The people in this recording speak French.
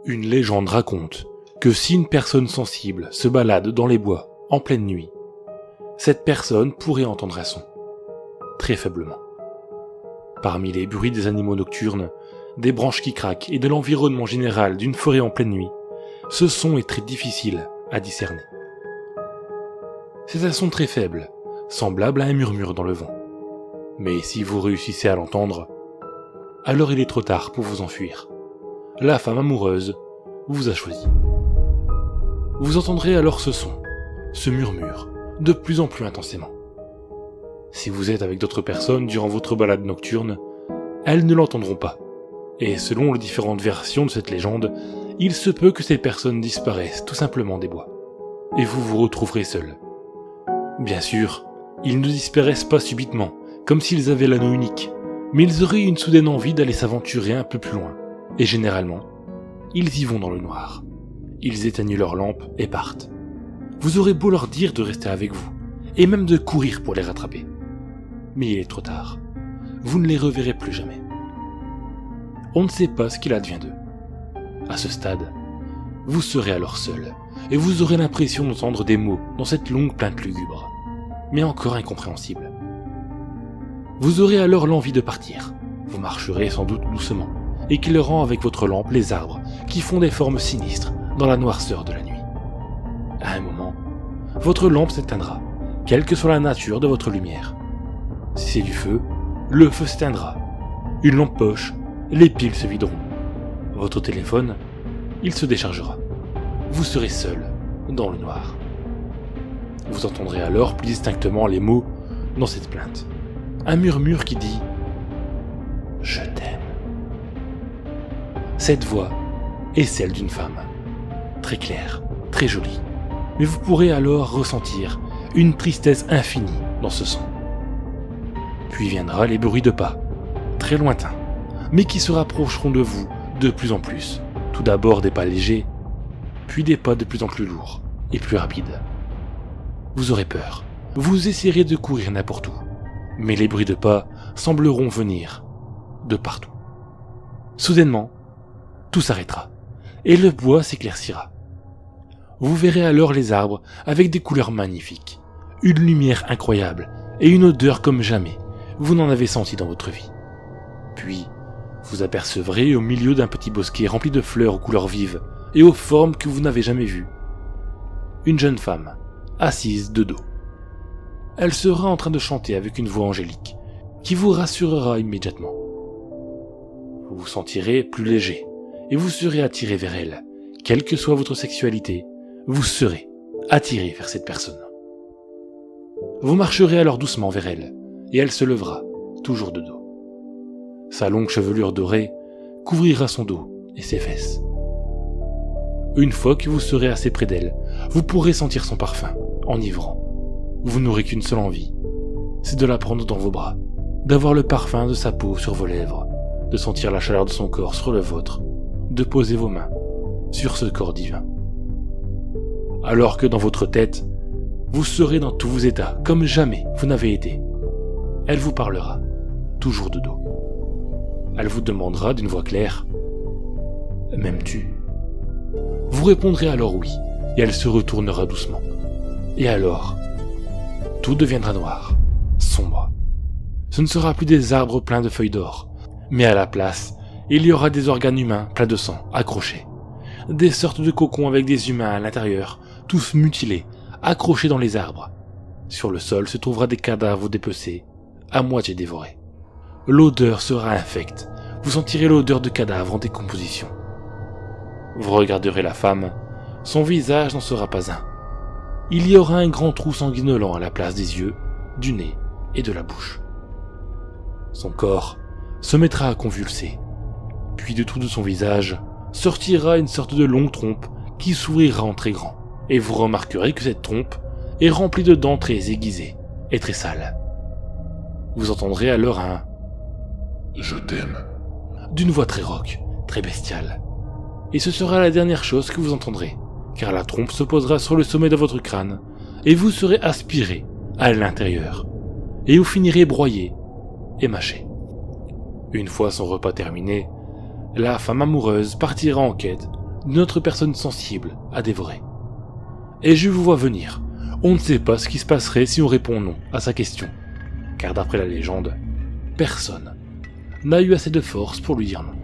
Une légende raconte que si une personne sensible se balade dans les bois en pleine nuit, cette personne pourrait entendre un son, très faiblement. Parmi les bruits des animaux nocturnes, des branches qui craquent et de l'environnement général d'une forêt en pleine nuit, ce son est très difficile à discerner. C'est un son très faible, semblable à un murmure dans le vent. Mais si vous réussissez à l'entendre, alors il est trop tard pour vous enfuir. La femme amoureuse vous a choisi. Vous entendrez alors ce son, ce murmure, de plus en plus intensément. Si vous êtes avec d'autres personnes durant votre balade nocturne, elles ne l'entendront pas. Et selon les différentes versions de cette légende, il se peut que ces personnes disparaissent tout simplement des bois. Et vous vous retrouverez seul. Bien sûr, ils ne disparaissent pas subitement, comme s'ils avaient l'anneau unique, mais ils auraient une soudaine envie d'aller s'aventurer un peu plus loin. Et généralement, ils y vont dans le noir. Ils éteignent leur lampe et partent. Vous aurez beau leur dire de rester avec vous, et même de courir pour les rattraper. Mais il est trop tard. Vous ne les reverrez plus jamais. On ne sait pas ce qu'il advient d'eux. À ce stade, vous serez alors seul, et vous aurez l'impression d'entendre des mots dans cette longue plainte lugubre, mais encore incompréhensible. Vous aurez alors l'envie de partir. Vous marcherez sans doute doucement, éclairant avec votre lampe les arbres qui font des formes sinistres dans la noirceur de la nuit. À un moment, votre lampe s'éteindra, quelle que soit la nature de votre lumière. Si c'est du feu, le feu s'éteindra. Une lampe poche, les piles se videront. Votre téléphone, il se déchargera. Vous serez seul, dans le noir. Vous entendrez alors plus distinctement les mots dans cette plainte. Un murmure qui dit « Je t'aime ». Cette voix est celle d'une femme. Très claire, très jolie. Mais vous pourrez alors ressentir une tristesse infinie dans ce son. Puis viendra les bruits de pas, très lointains, mais qui se rapprocheront de vous de plus en plus. Tout d'abord des pas légers, puis des pas de plus en plus lourds et plus rapides. Vous aurez peur, vous essayerez de courir n'importe où, mais les bruits de pas sembleront venir de partout. Soudainement, tout s'arrêtera, et le bois s'éclaircira. Vous verrez alors les arbres avec des couleurs magnifiques, une lumière incroyable et une odeur comme jamais vous n'en avez senti dans votre vie. Puis, vous apercevrez au milieu d'un petit bosquet rempli de fleurs aux couleurs vives et aux formes que vous n'avez jamais vues, une jeune femme, assise de dos. Elle sera en train de chanter avec une voix angélique, qui vous rassurera immédiatement. Vous vous sentirez plus léger, et vous serez attiré vers elle. Quelle que soit votre sexualité, vous serez attiré vers cette personne. Vous marcherez alors doucement vers elle, et elle se levera, toujours de dos. Sa longue chevelure dorée couvrira son dos et ses fesses. Une fois que vous serez assez près d'elle, vous pourrez sentir son parfum, enivrant. Vous n'aurez qu'une seule envie, c'est de la prendre dans vos bras, d'avoir le parfum de sa peau sur vos lèvres, de sentir la chaleur de son corps sur le vôtre, de poser vos mains sur ce corps divin. Alors que dans votre tête, vous serez dans tous vos états, comme jamais vous n'avez été. Elle vous parlera, toujours de dos. Elle vous demandera d'une voix claire « M'aimes-tu » Vous répondrez alors oui, et elle se retournera doucement. Et alors, tout deviendra noir, sombre. Ce ne sera plus des arbres pleins de feuilles d'or, mais à la place, il y aura des organes humains pleins de sang, accrochés. Des sortes de cocons avec des humains à l'intérieur, tous mutilés, accrochés dans les arbres. Sur le sol se trouvera des cadavres dépecés, à moitié dévorés. L'odeur sera infecte, vous sentirez l'odeur de cadavres en décomposition. Vous regarderez la femme, son visage n'en sera pas un. Il y aura un grand trou sanguinolent à la place des yeux, du nez et de la bouche. Son corps se mettra à convulser, puis de tout de son visage sortira une sorte de longue trompe qui s'ouvrira en très grand, et vous remarquerez que cette trompe est remplie de dents très aiguisées et très sales. Vous entendrez alors un « Je t'aime » d'une voix très rauque, très bestiale. Et ce sera la dernière chose que vous entendrez, car la trompe se posera sur le sommet de votre crâne, et vous serez aspiré à l'intérieur, et vous finirez broyé et mâché. Une fois son repas terminé, la femme amoureuse partira en quête d'une autre personne sensible à dévorer. Et je vous vois venir. On ne sait pas ce qui se passerait si on répond non à sa question, car d'après la légende, personne n'a eu assez de force pour lui dire non.